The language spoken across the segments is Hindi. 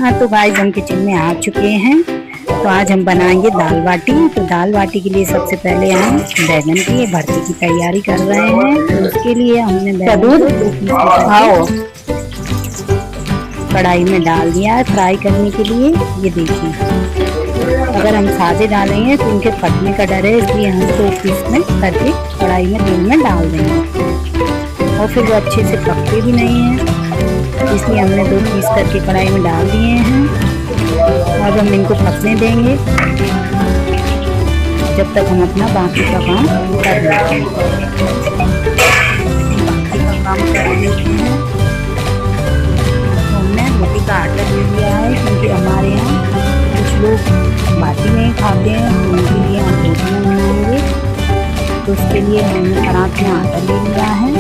हाँ तो गाइस हम किचन में आ चुके हैं। तो आज हम बनाएंगे दाल बाटी। तो दाल बाटी के लिए सबसे पहले हम बैगन की भरते की तैयारी कर रहे हैं। तो उसके लिए हमने बैगन को 2 पीस करके कढ़ाई में डाल दिया है फ्राई करने के लिए। ये देखिए, अगर हम सादे डालेंगे तो उनके फटने का डर है, इसलिए हम 2 पीस में करके कढ़ाई में तेल में डाल देंगे और फिर वो अच्छे से पकते भी नहीं हैं, इसलिए हमने 2 पीस करके कढ़ाई में डाल दिए हैं। अब हम इनको पकने देंगे जब तक हम अपना बाकी का काम कर लेते हैं। बाकी का काम कर लेते हैं। तो हमने रोटी का आटा ले लिया है, क्योंकि हमारे यहाँ कुछ लोग बाटी नहीं खाते हैं, तो उनके लिए हम रोटियाँ बनाएंगे। तो उसके लिए हमने परात में आटा ले लिया है,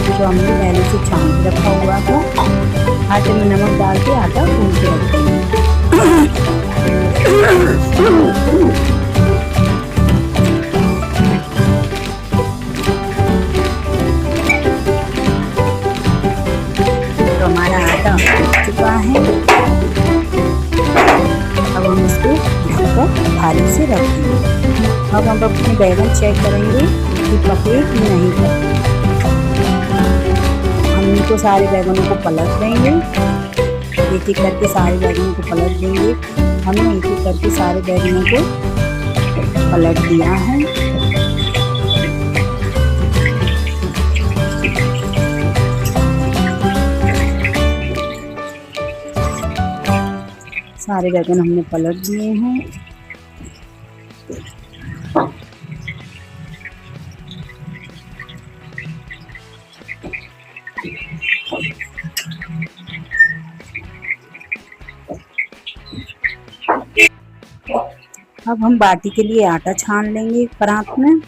जो हमने पहले से छान के रखा हुआ था। आटे में नमक डाल के आटा गूंद के रखेंगे। तो हमारा आटा पक चुका है। अब हम इसको ढककर थाली से रखेंगे। अब हम अपने बैगन चेक करेंगे कि पके कि नहीं पके। हम इनको सारे बैगनों को पलट देंगे, एक एक करके सारे बैगनों को पलट देंगे। हमने एक एक करके सारे बैगनों को पलट दिया है। सारे बैगन हमने पलट दिए हैं। अब हम बाटी के लिए आटा छान लेंगे एक परात में।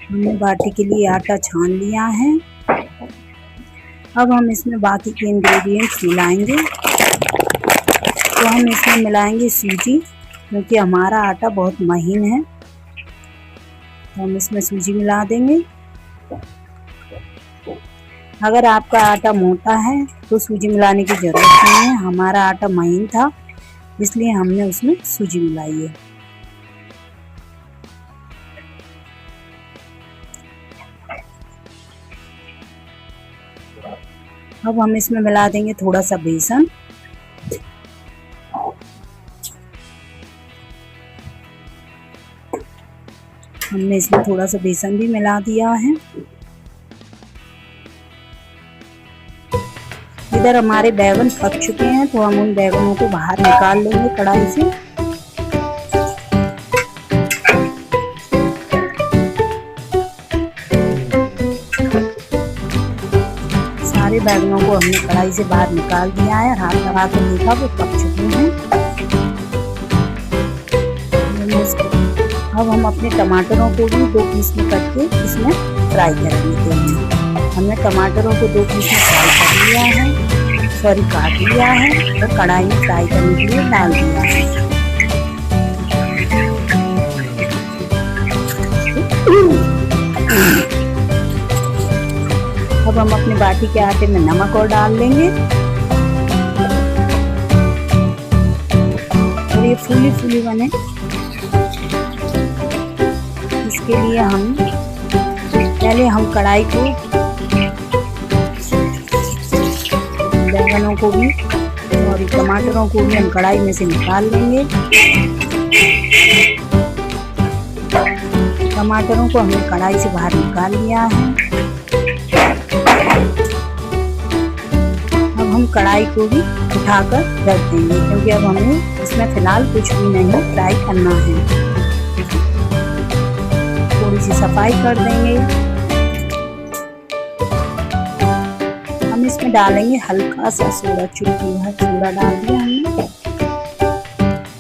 हमने बाटी के लिए आटा छान लिया है। अब हम इसमें बाकी के इंग्रेडिएंट्स मिलाएंगे। तो हम इसमें मिलाएंगे सूजी, क्योंकि हमारा आटा बहुत महीन है, तो हम इसमें सूजी मिला देंगे। अगर आपका आटा मोटा है तो सूजी मिलाने की ज़रूरत नहीं है। हमारा आटा महीन था, इसलिए हमने उसमें सूजी मिलाई है। अब हम इसमें मिला देंगे थोड़ा सा बेसन। हमने इसमें थोड़ा सा बेसन भी मिला दिया है। इधर हमारे बैगन पक चुके हैं, तो हम उन बैगनों को बाहर निकाल लेंगे कढ़ाई से। सारे बैगनों को हमने कढ़ाई से बाहर निकाल दिया है। हाथ लगा कर देखा, वो पक चुके हैं। अब हम अपने टमाटरों को भी 2 पीस में करके इसमें फ्राई करेंगे। हमने टमाटरों को 2 पीस में फ्राई कर लिया है, सॉरी काट लिया है, और कढ़ाई में फ्राई करने के लिए डाल दिया है। अब हम अपने बाटी के आटे में नमक और डाल लेंगे, और ये फूली फूली बने, इसके लिए हम पहले कढ़ाई को, बैगनों को भी और टमाटरों को भी हम कढ़ाई में से निकाल लेंगे। टमाटरों को हमने कढ़ाई से बाहर निकाल लिया है। अब हम कढ़ाई को भी उठाकर रख देंगे, क्योंकि अब हमें इसमें फिलहाल कुछ भी नहीं फ्राई करना है। थोड़ी सी सफाई कर देंगे। हम इसमें डालेंगे हल्का सा सोडा, चुटकी भर सोडा डाल दिया हमने।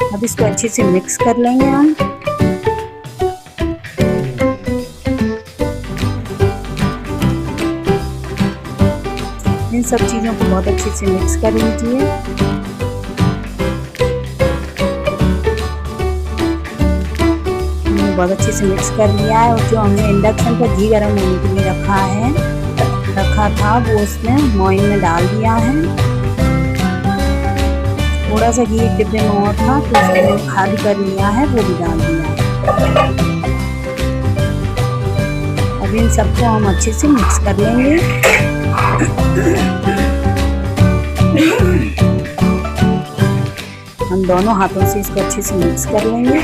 अब इसको अच्छे से मिक्स कर लेंगे हम। इन सब चीज़ों को बहुत अच्छे से मिक्स कर लीजिए। बहुत अच्छे से मिक्स कर लिया है। और जो हमने इंडक्शन पर घी गर्म होने के लिए रखा था वो उसमें मोइन में डाल दिया है। थोड़ा सा घी एक डिब्बे में और था तो उसको खाली कर लिया है, वो भी डाल दिया है। अब इन सबको हम अच्छे से मिक्स कर लेंगे। हम दोनों हाथों से इसको अच्छे से मिक्स कर लेंगे।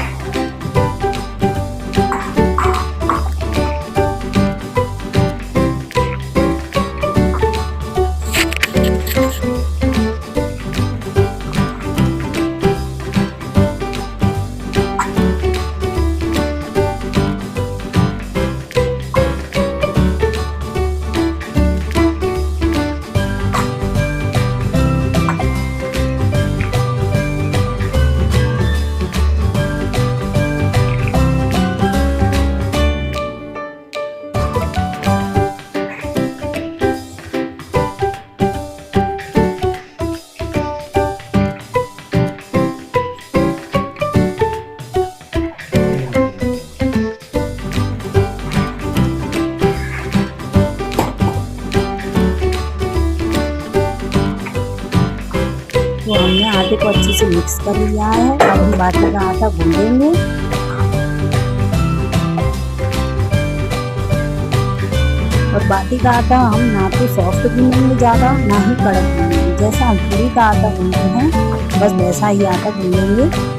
तो हमने आटे को अच्छे से मिक्स कर लिया है। अब हम बाटी का आटा गूंदेंगे। और बाटी का आटा हम ना तो सॉफ्ट गूंदेंगे ज़्यादा, ना ही कड़क गूंदेंगे। जैसा हम पूरी का आटा गूंदते हैं बस वैसा ही आटा गूंदेंगे।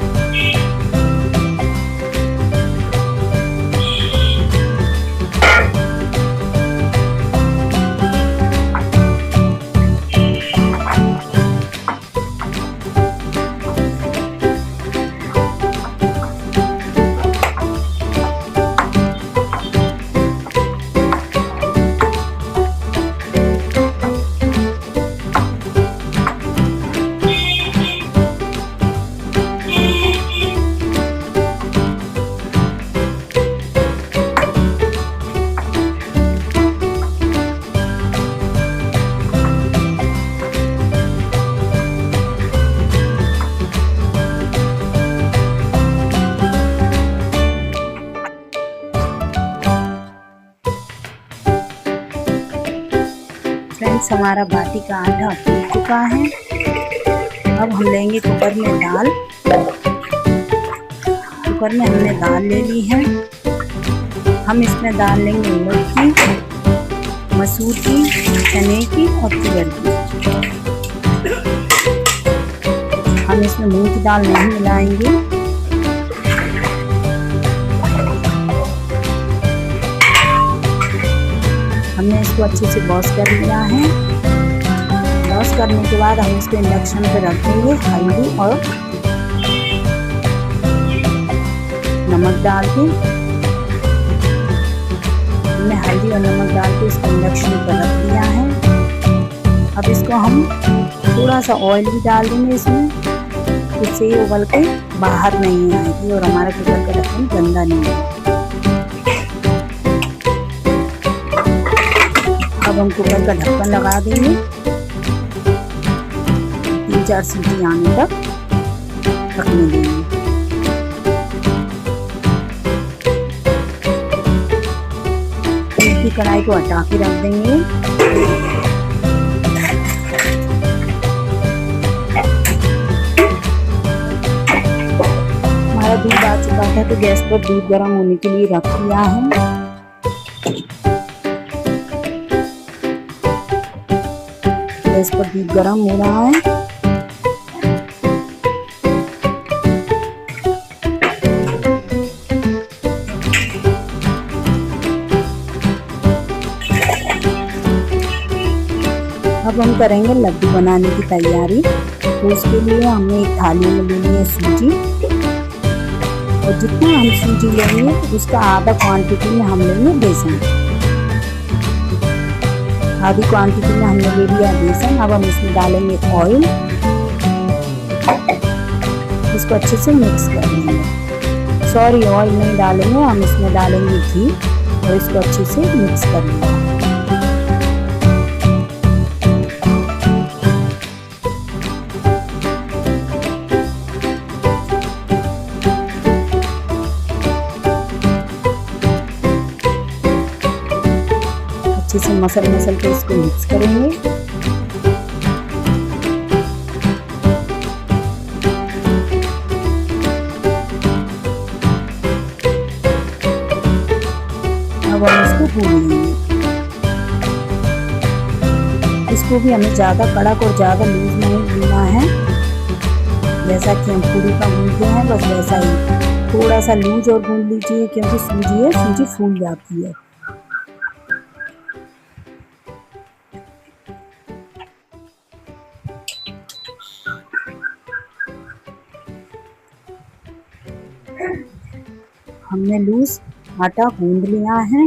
फ्रेंड्स, हमारा बाटी का आटा फूल चुका है। अब हम लेंगे कुकर में दाल। कुकर में हमने दाल ले ली है। हम इसमें दाल लेंगे उड़द की, मसूर की, चने की और तुअर की। हम इसमें मूंग की दाल नहीं मिलाएंगे। हमने इसको अच्छे से वॉश कर लिया है। वॉश करने के बाद हम इसको इंडक्शन पे रख देंगे। हल्दी और नमक डाल के, हमने हल्दी और नमक डाल के इसको इंडक्शन पर रख दिया है। अब इसको हम थोड़ा सा ऑयल भी डाल देंगे इसमें, जिससे ये उबल के बाहर नहीं आएगी और हमारा कुकर का ढक्कन गंदा नहीं होगा। अब हम कुकर का ढक्कन लगा देंगे। 3-4 सीटी आने तक पकने देंगे। इसकी कढ़ाई को हटा के रख देंगे। हमारा दूध आ चुका था तो गैस पर दूध गर्म होने के लिए रख दिया है। गैस पर दूध गर्म हो रहा है। अब हम करेंगे लड्डू बनाने की तैयारी। तो उसके लिए हमने एक थाली में ले ली है सूजी। और जितना हम सूजी लेंगे उसका आधा क्वांटिटी में हम लेंगे बेसन। आधी क्वांटिटी में हमने ले लिया बेसन। अब हम इसमें डालेंगे ऑयल। इसको अच्छे से मिक्स कर लेंगे। सॉरी, ऑयल नहीं डालेंगे, हम इसमें डालेंगे घी और इसको अच्छे से मिक्स कर लेंगे। अच्छे से मसल के इसको मिक्स करेंगे। अब हम इसको भून लेंगे। इसको भी हमें ज़्यादा कड़क और ज़्यादा लूज नहीं भूनना है, जैसा कि हम पूरी का भूनते हैं बस वैसा ही। थोड़ा सा लूज और भून लीजिए, क्योंकि सूजी है, सूजी फूल जाती है। हमने लूज आटा गूंद लिया है।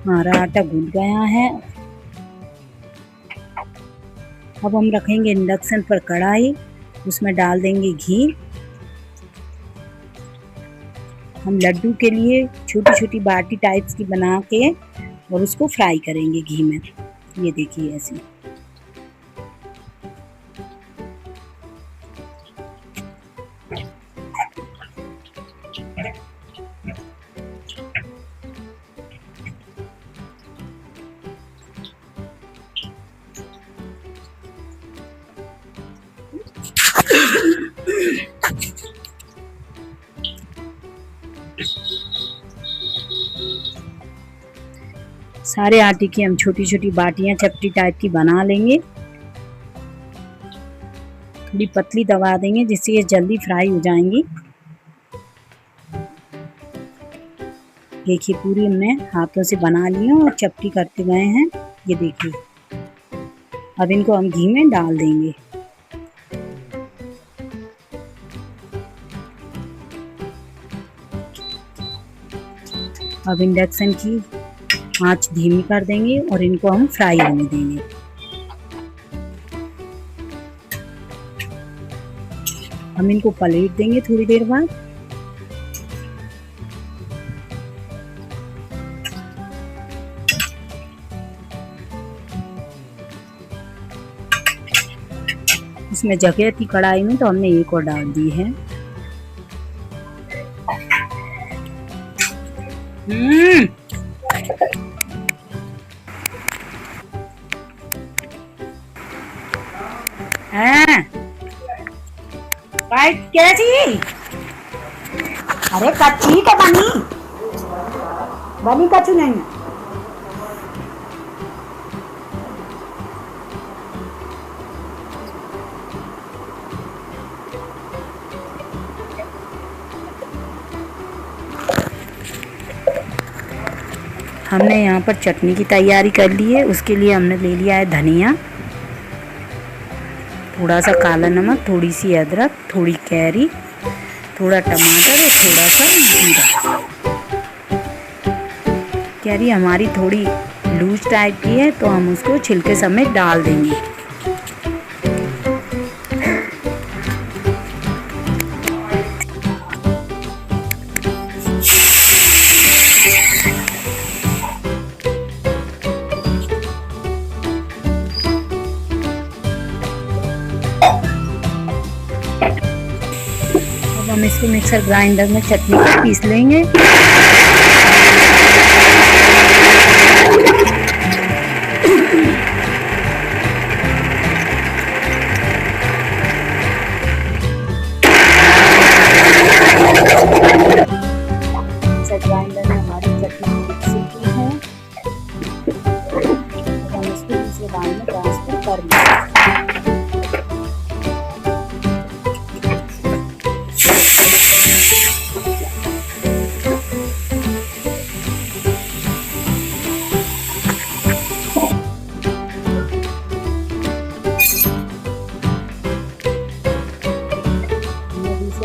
हमारा आटा गूंद गया है। अब हम रखेंगे इंडक्शन पर कढ़ाई, उसमें डाल देंगे घी। हम लड्डू के लिए छोटी छोटी बाटी टाइप्स की बना के और उसको फ्राई करेंगे घी में। ये देखिए ऐसी। सारे आटे की हम छोटी छोटी बाटियां चपटी टाइप की बना लेंगे। थोड़ी पतली दबा देंगे जिससे ये जल्दी फ्राई हो जाएंगी। देखिए पूरी हमने हाथों से बना ली है और चपटी करते गए हैं। ये देखिए। अब इनको हम घी में डाल देंगे। अब इंडक्शन की आंच धीमी कर देंगे और इनको हम फ्राई होने देंगे। हम इनको पलट देंगे थोड़ी देर बाद। इसमें जगह थी कढ़ाई में तो हमने एक और डाल दी है। कैसी? अरे कच्ची तो बनी कच्ची नहीं। हमने यहाँ पर चटनी की तैयारी कर ली है। उसके लिए हमने ले लिया है धनिया, थोड़ा सा काला नमक, थोड़ी सी अदरक, थोड़ी कैरी, थोड़ा टमाटर और थोड़ा सा जीरा। कैरी हमारी थोड़ी लूज टाइप की है तो हम उसको छिलके समेत डाल देंगे। हम इसको मिक्सर ग्राइंडर में चटनी को पीस लेंगे। मिक्सर ग्राइंडर में हमारी चटनी मिक्स की है। हम इसको दूसरे बाउल में ट्रांसफर कर लेंगे।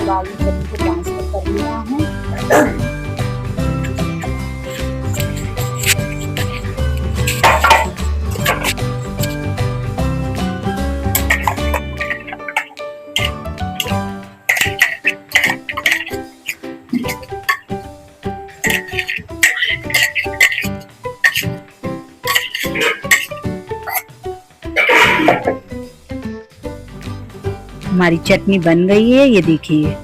बाउल में चटनी को ट्रांसफर कर लिया है। हमारी चटनी बन गई है, ये देखिए।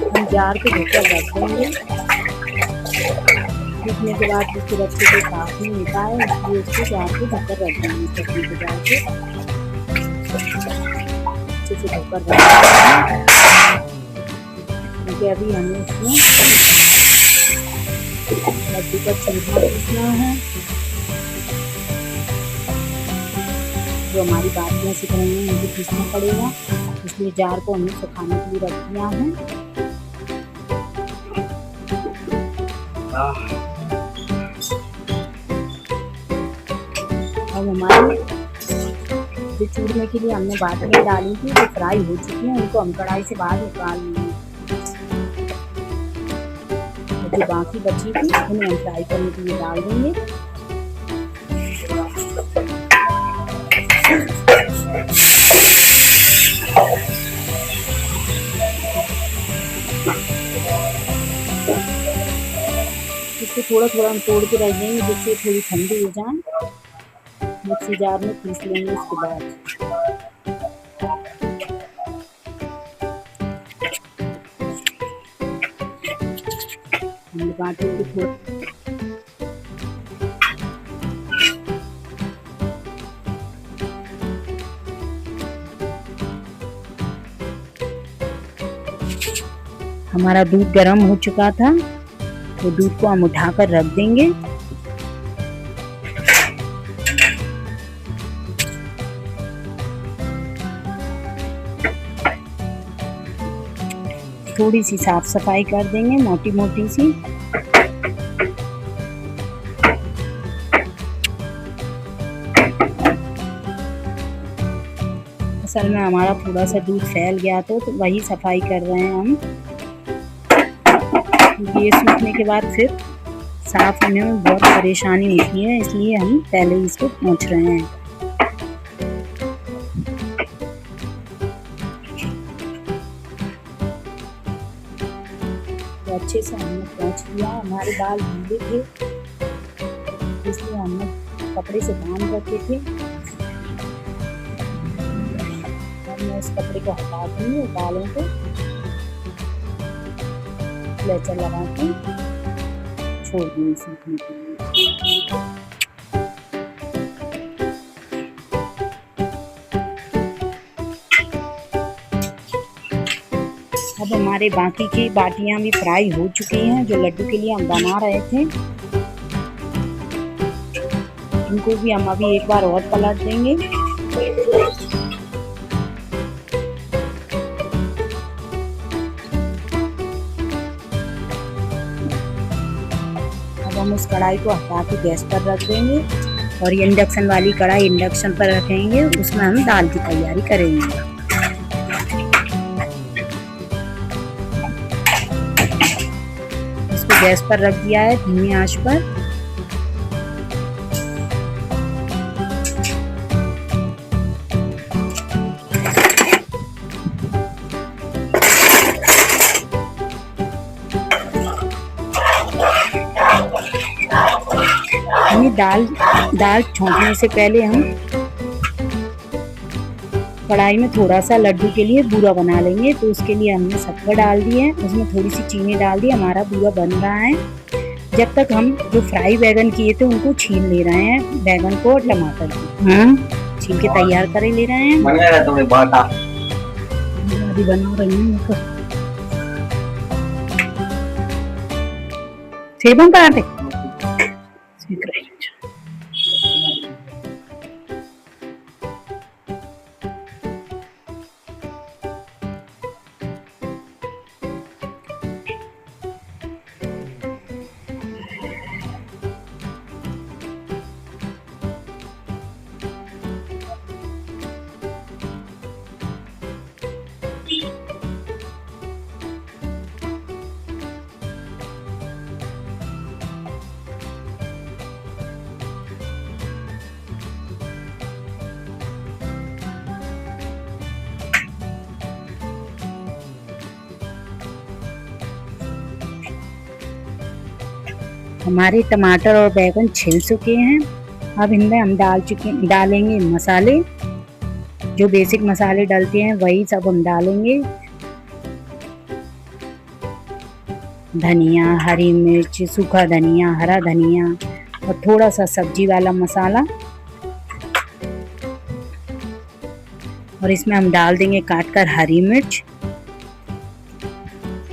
हम जार को ढककर रख देंगे। सूखने के बाद जिसके बच्चे के साथ नहीं होता है, इसलिए उसको जार को ढककर रख देंगे। चटनी को डाल के अच्छे से ढककर रख देंगे, क्योंकि अभी हमें इसमें लड्डू का चूरमा पीसना है। जो हमारी बातियाँ सिक रही हैं उनको पीसना पड़ेगा, इसलिए जार को हमने सुखाने के लिए रख दिया है। अब हमारे जो चूरमे के लिए हमने बातियाँ डाली थी वो फ्राई हो चुकी हैं, उनको हम कढ़ाई से बाहर निकाल लेंगे। जो बाकी बची थी उन्हें हम फ्राई करने के लिए डाल देंगे। इसको थोड़ा थोड़ा हम तोड़ के रख देंगे, जिससे थोड़ी ठंडी हो जाए। मिक्सी जार में पीस लेंगे। इसके बाद बाटियों को थोड़ा हमारा दूध गर्म हो चुका था, तो दूध को हम उठाकर रख देंगे। थोड़ी सी साफ सफाई कर देंगे, मोटी मोटी सी। असल में हमारा थोड़ा सा दूध फैल गया था, तो वही सफाई कर रहे हैं हम। ये सूखने के बाद फिर साफ होने में बहुत परेशानी होती है, इसलिए हम पहले ही इसको पोंछ रहे हैं। तो अच्छे से हमने पोंछ लिया। हमारे बाल गीले थे, इसलिए हमने कपड़े से बांध रखे थे। मैं इस कपड़े को हटा दूंगी, बालों को क्लचर लगा के छोड़ दूंगी सूखने के लिए। अब हमारे बाकी की बाटियां भी फ्राई हो चुकी हैं, जो लड्डू के लिए हम बना रहे थे। इनको भी हम अभी एक बार और पलट देंगे। हम इस कढ़ाई को हटा के गैस पर रख देंगे, और ये इंडक्शन वाली कढ़ाई इंडक्शन पर रखेंगे, उसमें हम दाल की तैयारी करेंगे। इसको गैस पर रख दिया है धीमी आंच पर। दाल छोंकने से पहले हम कढ़ाई में थोड़ा सा लड्डू के लिए बूरा बना लेंगे। तो उसके लिए हमने शक्कर डाल दी है, उसमें थोड़ी सी चीनी डाल दी। हमारा बूरा बन रहा है। जब तक हम जो फ्राई बैगन किए थे उनको छील ले रहे हैं, बैगन को और टमाटर को छील के तैयार कर ले रहे हैं। बना रही हूँ सेबन पराठे सीख रही। हमारे टमाटर और बैगन छिल चुके हैं। अब इनमें हम डालेंगे मसाले, जो बेसिक मसाले डालते हैं वही सब हम डालेंगे। धनिया, हरी मिर्च, सूखा धनिया, हरा धनिया और थोड़ा सा सब्जी वाला मसाला। और इसमें हम डाल देंगे काट कर हरी मिर्च।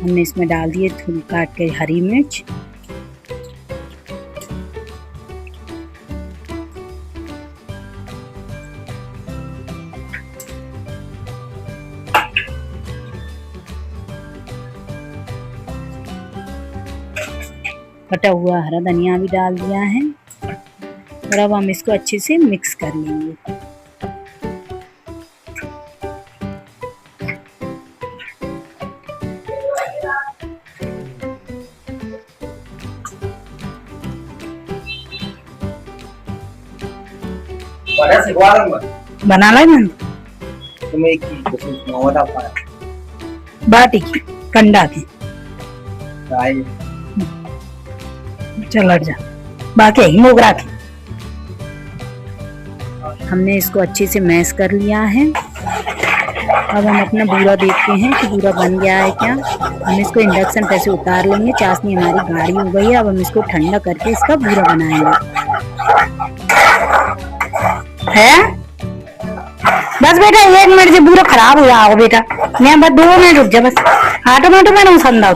हमने इसमें डाल दिए थोड़ी काट के हरी मिर्च। कटा हुआ हरा धनिया भी डाल दिया है। और अब हम इसको अच्छे से मिक्स कर लेंगे। बना ला बाटी की कंडा की चल हट जा बाकी ही मोगरा की। हमने इसको अच्छे से मैश कर लिया है। अब हम अपना बूरा देखते हैं कि बूरा बन गया है क्या। हम इसको इंडक्शन पे से उतार लेंगे। चाशनी हमारी गाढ़ी हो गई है। अब हम इसको ठंडा करके इसका बूरा बनाएंगे। है बस बेटा 1 मिनट से बूरा खराब हो जाओ बेटा। मैं बस 2 मिनट रुक जा बस। ऑटोमेटिक मैंने संदा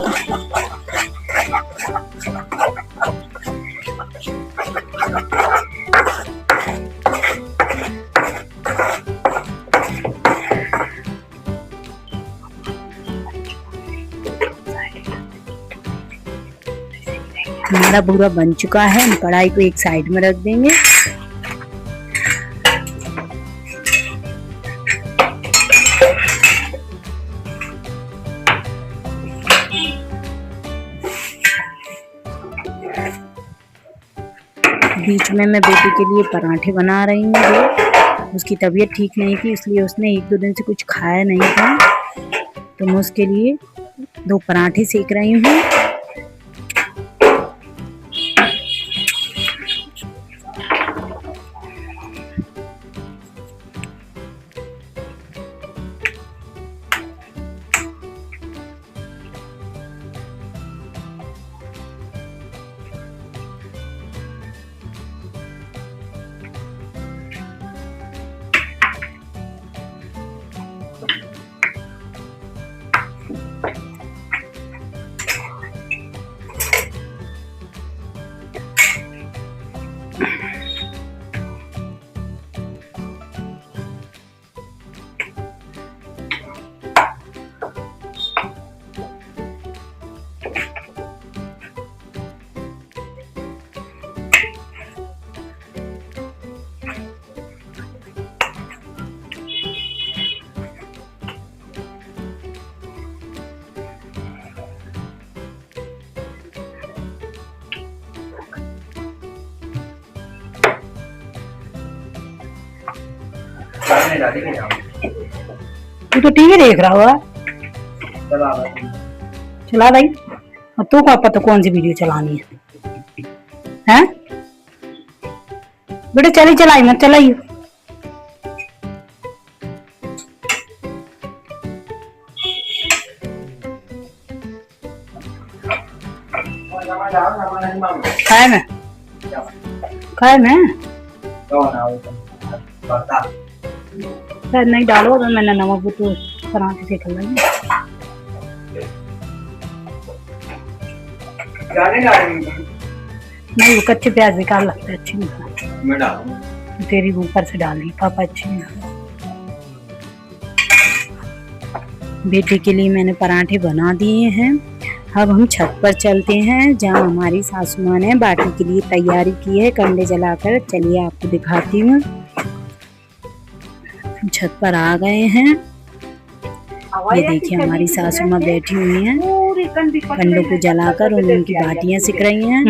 हमारा बूरा बन चुका है। हम कढ़ाई को एक साइड में रख देंगे। बीच में मैं बेटे के लिए पराठे बना रही हूँ। उसकी तबीयत ठीक नहीं थी, इसलिए उसने 1-2 दिन से कुछ खाया नहीं था, तो मैं उसके लिए 2 पराठे सेक रही हूँ। तू तो टीवी देख रहा हुआ। चला भाई। अब तू को पता कौन सी वीडियो चलानी है? हैं बेटा चली चलाई मत चलाई। खाए में नहीं डालो तो मैंने नमक तो पराठे से कर लेंगे। नहीं वो कच्चे प्याज बेकार लगता है, अच्छी नहीं। तेरी ऊपर से डाली पापा अच्छी नहीं। बेटे के लिए मैंने पराठे बना दिए हैं। अब हम छत पर चलते हैं जहाँ हमारी सासू माँ ने बाटी के लिए तैयारी की है कंडे जलाकर। चलिए आपको दिखाती हूँ। छत पर आ गए हैं। ये देखिए हमारी सासू माँ बैठी हुई हैं, कंडों को जलाकर उनकी बाटियां सिक रही हैं।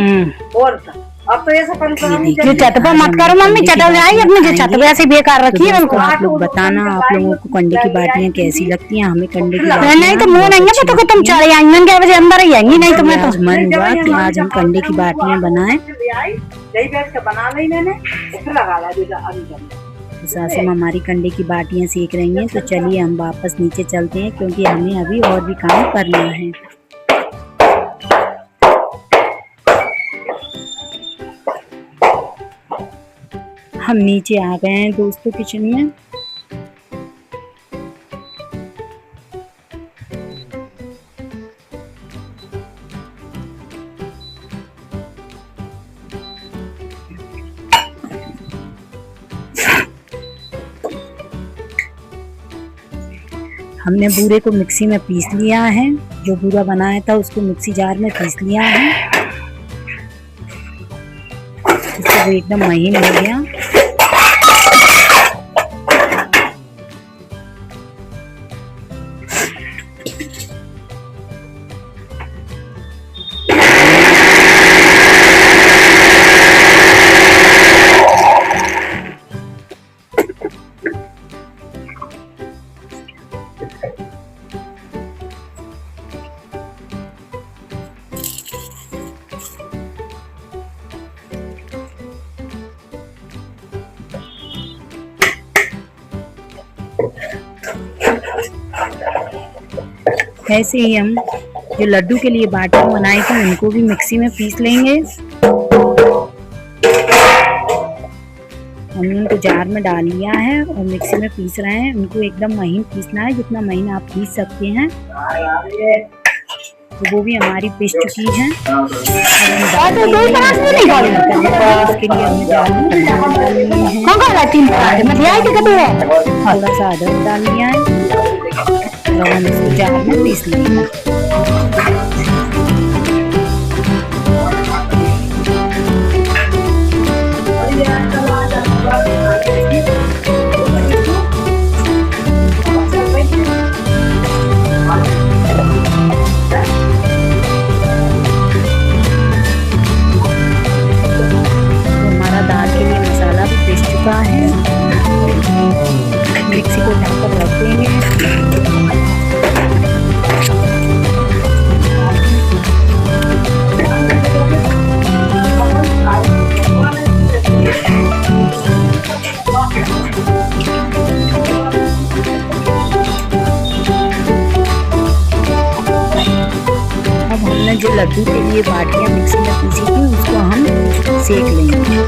अब तो ऐसा जो छत पे मत करो मम्मी, चटल जाएगी अपने, जो छत पे ऐसे बेकार रखी है उनको। आप लोग बताना आप लोगों को कंडे की बाटियां कैसी लगती हैं। हमें कंडे की बाटियां नहीं तो मुंह नहीं है तो तुम चले आएंगे क्या बजे अंदर ही आएंगी, नहीं तो मैं तो मन हुआ कि आज हम कंडे की बाटियां बनाएं। बना ली मैंने, फिर लगा तो सासू माँ हमारी कंडे की बाटियां सेक रही हैं। तो चलिए हम वापस नीचे चलते हैं क्योंकि हमें अभी और भी काम करना है। हम नीचे आ गए हैं दोस्तों किचन में। हमने बूरे को मिक्सी में पीस लिया है। जो बूरा बनाया था उसको मिक्सी जार में पीस लिया है। इसको एकदम महीन हो गया। ऐसे ही हम जो लड्डू के लिए बाटियां बनाए थे उनको भी मिक्सी में पीस लेंगे। हमने उनको जार में डाल लिया है और मिक्सी में पीस रहे हैं। उनको एकदम महीन पीसना है, जितना महीन आप पीस सकते हैं। तो वो भी हमारी पीस चुकी है। इसके लिए हमने जार में थोड़ा सा अदरक डाल लिया है और हम इसको जार में पीस लेंगे। है मिक्सी को ढककर रख देंगे। अब हमने जो लड्डू के लिए बाटियां मिक्सी में पीसी थी उसको हम सेक लेंगे।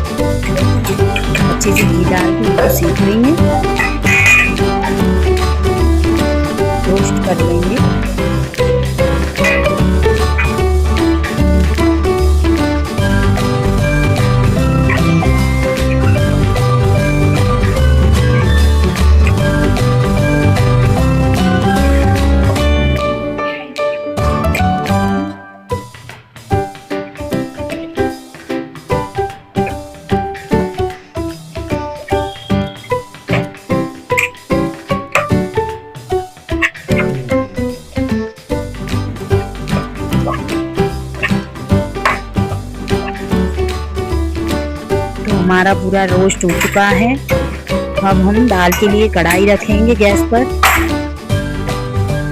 अच्छे से घी डाल के उसको सेक लेंगे, रोस्ट कर लेंगे। हमारा पूरा रोस्ट हो चुका है। अब हम दाल के लिए कढ़ाई रखेंगे गैस पर।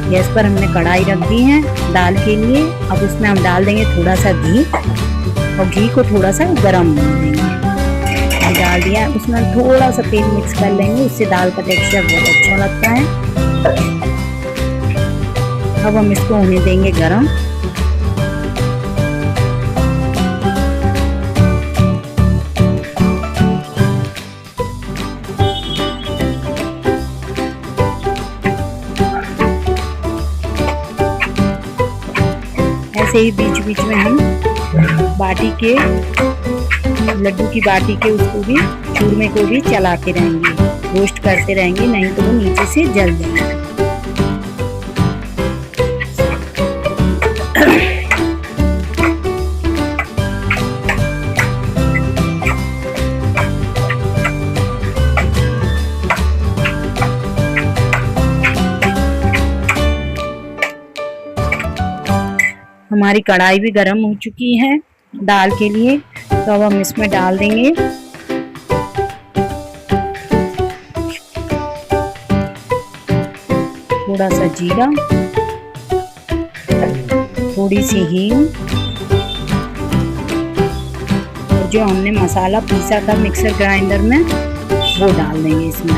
गैस पर हमने कढ़ाई रख दी है दाल के लिए। अब उसमें हम डाल देंगे थोड़ा सा घी और घी को थोड़ा सा गर्म होने देंगे। डाल दिया, उसमें थोड़ा सा तेल मिक्स कर लेंगे, उससे दाल का टेक्सचर बहुत अच्छा लगता है। अब हम इसको होने देंगे गरम। ऐसे ही बीच बीच में हम बाटी के लड्डू की बाटी के उसको भी चूरमे को भी चलाते रहेंगे, रोस्ट करते रहेंगे, नहीं तो वो नीचे से जल जाएगा। हमारी कढ़ाई भी गर्म हो चुकी है। दाल के लिए। तो अब हम इसमें डाल देंगे थोड़ा सा जीरा, थोड़ी सी हींग, और जो हमने मसाला पीसा था मिक्सर ग्राइंडर में वो डाल देंगे इसमें।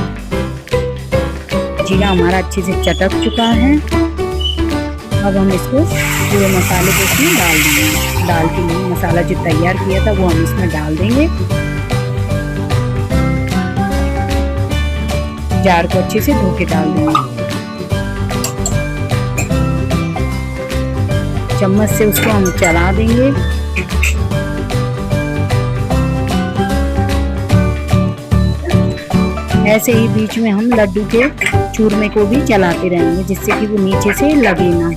जीरा हमारा अच्छे से चटक चुका है। अब हम इसको पूरे मसाले को इसमें डाल देंगे। दाल के लिए मसाला जो तैयार किया था वो हम इसमें डाल देंगे। जार को अच्छे से धो के डाल देंगे। चम्मच से उसको हम चला देंगे। ऐसे ही बीच में हम लड्डू के चूरमे को भी चलाते रहेंगे जिससे कि वो नीचे से लगे ना।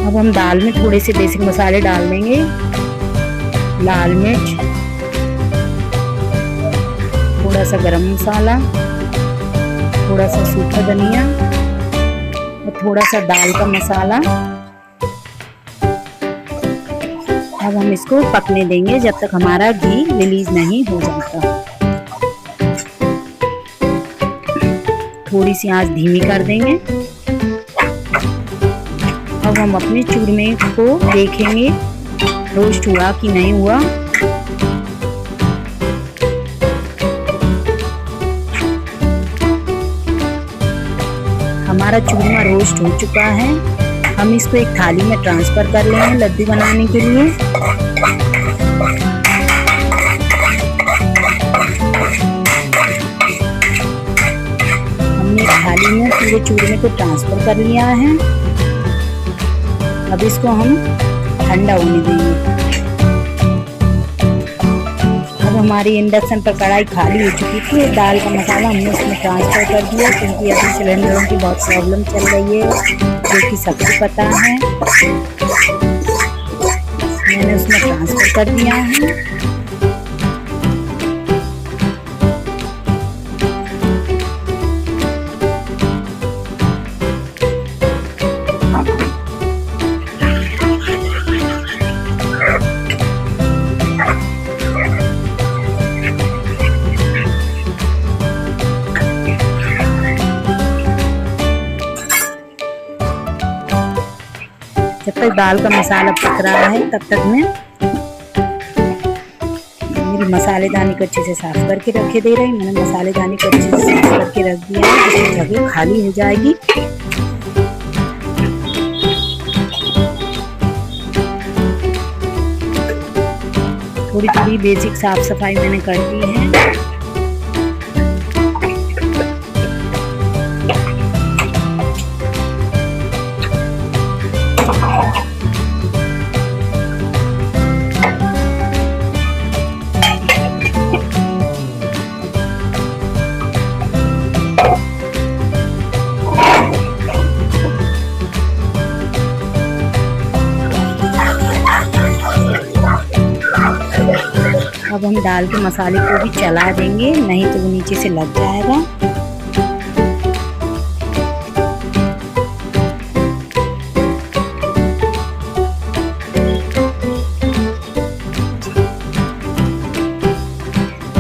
अब हम दाल में थोड़े से बेसिक मसाले डाल देंगे। लाल मिर्च, थोड़ा सा गरम मसाला, थोड़ा सा सूखा धनिया और थोड़ा सा दाल का मसाला। अब हम इसको पकने देंगे जब तक हमारा घी रिलीज नहीं हो जाता। थोड़ी सी आंच धीमी कर देंगे। अब हम अपने चूरमे को देखेंगे रोस्ट हुआ कि नहीं हुआ। हमारा चूरमा रोस्ट हो चुका है। हम इसको एक थाली में ट्रांसफर कर लेंगे लड्डू बनाने के लिए। हमने एक थाली में पूरे चूरमे को ट्रांसफर कर लिया है। अब इसको हम ठंडा होने देंगे। अब हमारी इंडक्शन पर कढ़ाई खाली हो चुकी थी। दाल का मसाला हमने उसमें ट्रांसफर कर दिया क्योंकि अभी सिलेंडरों की बहुत प्रॉब्लम चल रही है जो कि सबको पता है। मैंने उसमें ट्रांसफर कर दिया है। जब तक दाल का मसाला पक रहा है तब तक मैं मेरी मसालेदानी को अच्छे से साफ करके रखे दे रही। मैंने मसालेदानी को अच्छे से साफ करके रख दिया है जिससे जगह खाली हो जाएगी। थोड़ी थोड़ी बेसिक साफ सफाई मैंने कर दी है। अब हम दाल के मसाले को भी चला देंगे, नहीं तो वो नीचे से लग जाएगा।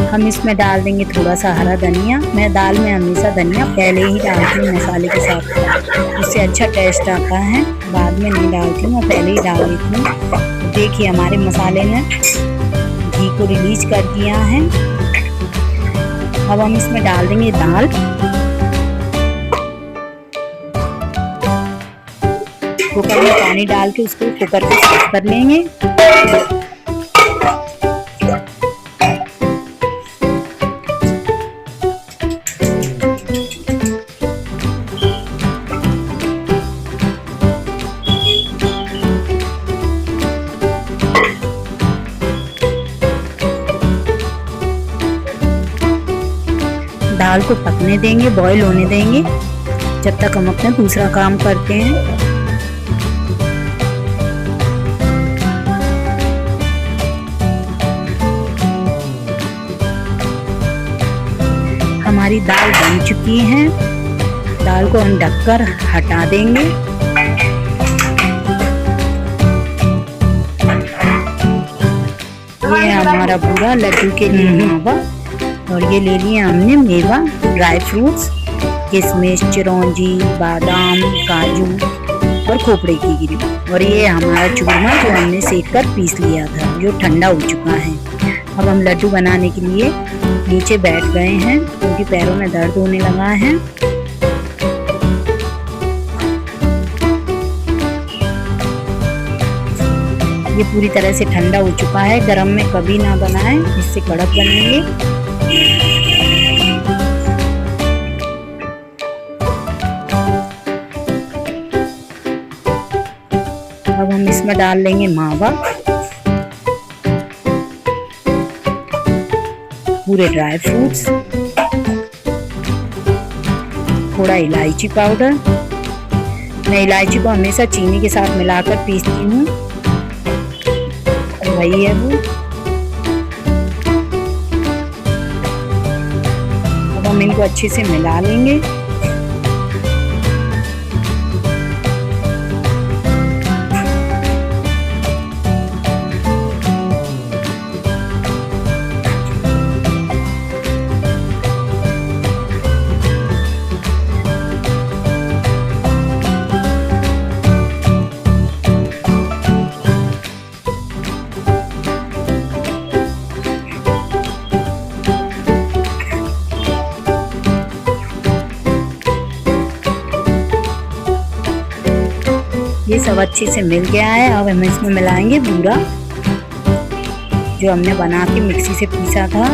हम इसमें डाल देंगे थोड़ा सा हरा धनिया। मैं दाल में हमेशा धनिया पहले ही डालती हूँ मसाले के साथ, उससे अच्छा टेस्ट आता है। बाद में नहीं डालती हूँ, मैं पहले ही डाल देती हूँ। देखिए हमारे मसाले ने घी को रिलीज कर दिया है। अब हम इसमें डाल देंगे दाल। कुकर में पानी डाल के उसको कुकर को साफ कर लेंगे। दाल को पकने देंगे, बॉईल होने देंगे जब तक हम अपना दूसरा काम करते हैं। हमारी दाल बन चुकी है। दाल को हम ढककर हटा देंगे। ये हमारा पूरा लड्डू के लिए मावा, और ये ले लिए हमने मेवा, ड्राई फ्रूट्स, किशमिश, चिरौंजी, बादाम, काजू और खोपड़े की गिरी, और ये हमारा चूरमा जो हमने सेक कर पीस लिया था, जो ठंडा हो चुका है। अब हम लड्डू बनाने के लिए नीचे बैठ गए हैं क्योंकि पैरों में दर्द होने लगा है। ये पूरी तरह से ठंडा हो चुका है। गरम में कभी ना बनाएं, इससे कड़क बनेंगे। अब हम इसमें डाल लेंगे मावा, पूरे ड्राई फ्रूट्स, थोड़ा इलायची पाउडर। मैं इलायची को हमेशा चीनी के साथ मिलाकर पीसती हूँ, वही है वो। अब हम इनको अच्छे से मिला लेंगे। ये सब अच्छे से मिल गया है। अब हम इसमें मिलाएंगे बूरा, जो हमने बना के मिक्सी से पीसा था।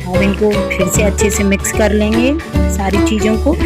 अब इनको फिर से अच्छे से मिक्स कर लेंगे सारी चीजों को।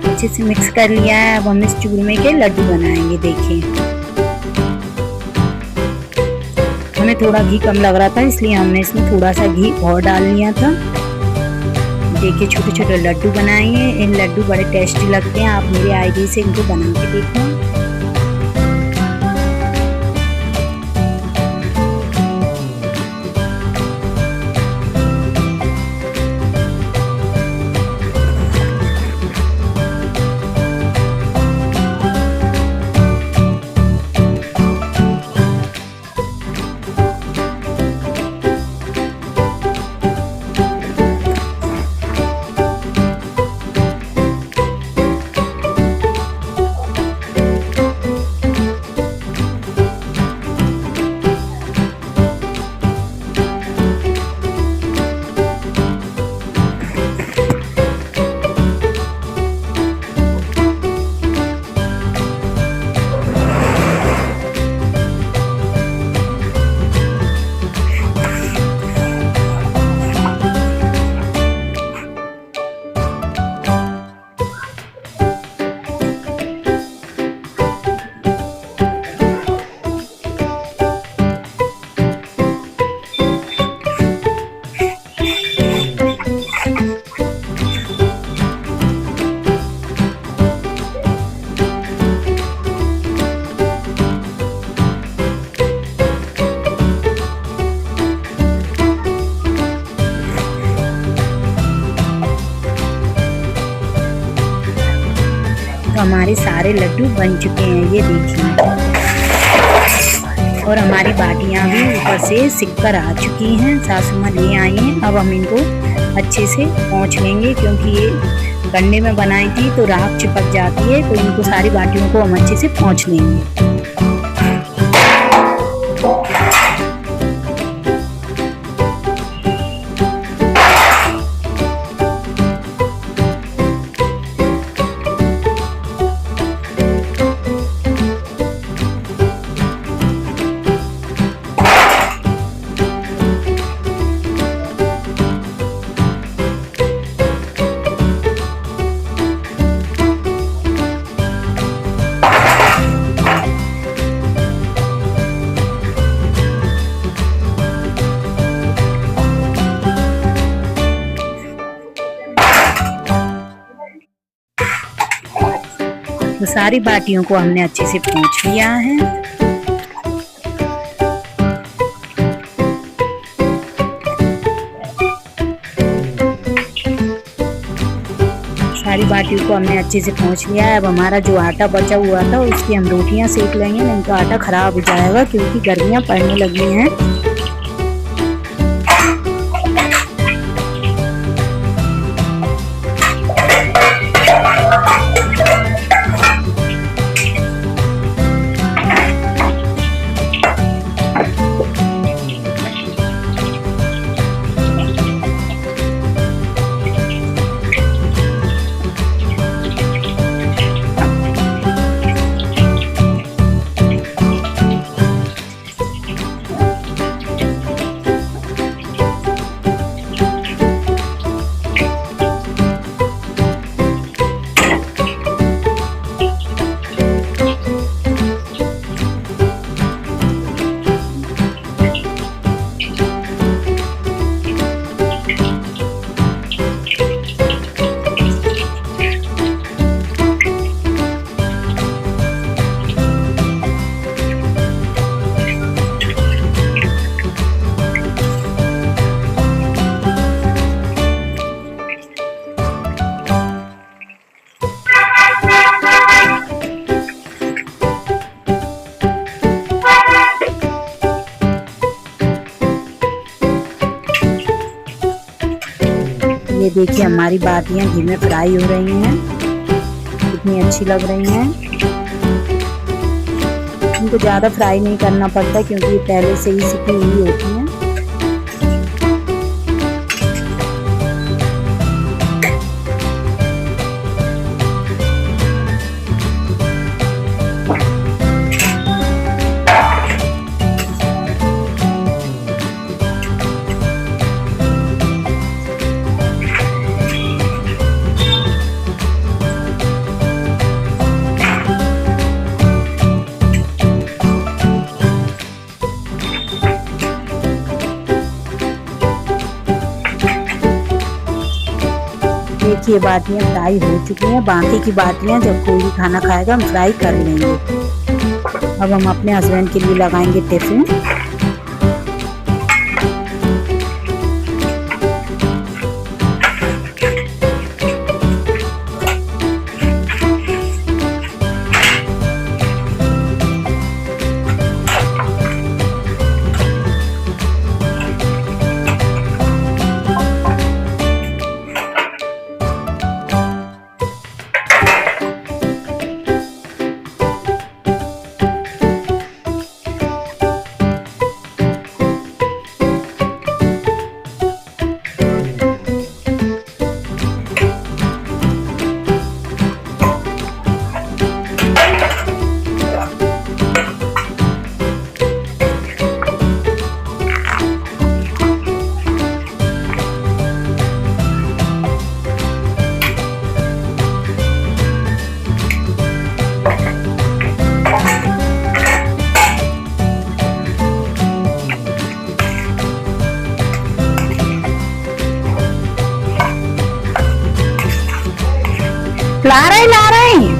अच्छे से मिक्स कर लिया है। अब हम इस चूरमे के लड्डू बनाएंगे। देखिए, हमें थोड़ा घी कम लग रहा था, इसलिए हमने इसमें थोड़ा सा घी और डाल लिया था। देखिए, छोटे छोटे लड्डू बनाएंगे। इन लड्डू बड़े टेस्टी लगते हैं। आप मेरे आईडी से इनको बना के देखो। तो हमारे सारे लड्डू बन चुके हैं, ये देखिए। और हमारी बाटियां भी ऊपर से सिक कर आ चुकी हैं, सासू माँ ले आई हैं। अब हम इनको अच्छे से पोंछ लेंगे, क्योंकि ये गन्ने में बनाई थी तो राख चिपक जाती है। तो इनको सारी बाटियों को हम अच्छे से पोंछ लेंगे। सारी बाटियों को हमने अच्छे से पोंछ लिया है। सारी बाटियों को हमने अच्छे से पोंछ लिया है। अब हमारा जो आटा बचा हुआ था उसकी हम रोटियां सेक लेंगे, नहीं तो आटा खराब हो जाएगा क्योंकि गर्मियां पड़ने लगी हैं। ये देखिए हमारी बाटियां घी में फ्राई हो रही हैं, कितनी अच्छी लग रही हैं। इनको ज़्यादा फ्राई नहीं करना पड़ता क्योंकि ये पहले से ही सिकी हुई होती हैं। देखिए बाटियां फ्राई हो चुकी हैं। बाकी की बाटियां जब कोई भी खाना खाएगा हम फ्राई कर लेंगे। अब हम अपने हस्बैंड के लिए लगाएंगे टिफिन। ला रहे हैं।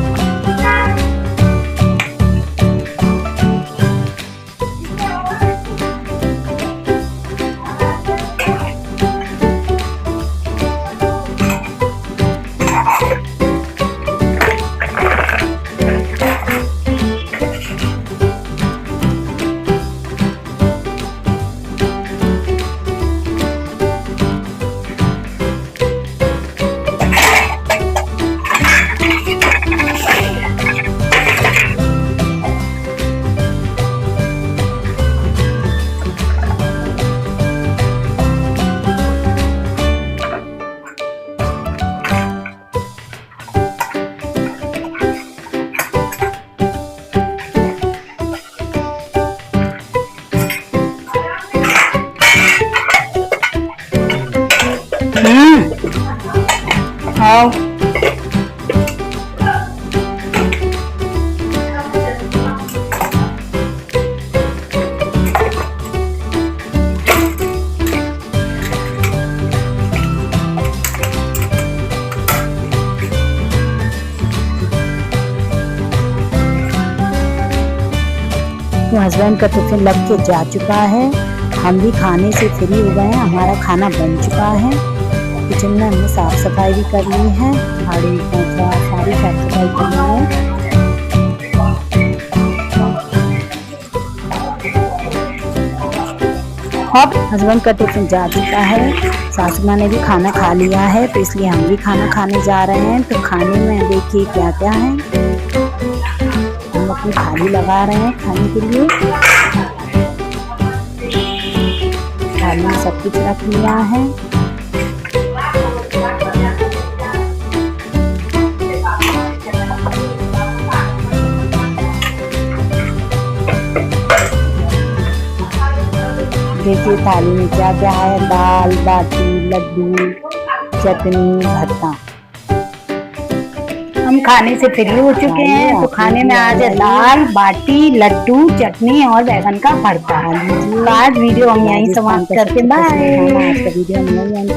आओ हस्बैंड का टिफिन लग के जा चुका है। हम भी खाने से फ्री हो गए हैं, हमारा खाना बन चुका है। किचन में हमने साफ सफाई भी कर ली है, झाड़ू पोछा सारी साफ सफाई कर ली है। अब हस्बैंड का टिफिन जा चुका है, सासू माँ ने भी खाना खा लिया है, तो इसलिए हम भी खाना खाने जा रहे हैं। तो खाने में देखिए क्या क्या है, हम अपनी थाली लगा रहे हैं खाने के लिए। थाली में सब कुछ रख लिया है। देखिए थाली में क्या क्या है, दाल बाटी लड्डू चटनी भत्ता। हम खाने से फ्री हो चुके हैं, तो खाने में आज है दाल बाटी लड्डू चटनी और बैगन का भरता। आज वीडियो हम यहीं समाप्त करते हैं। बाय। आज का वीडियो हम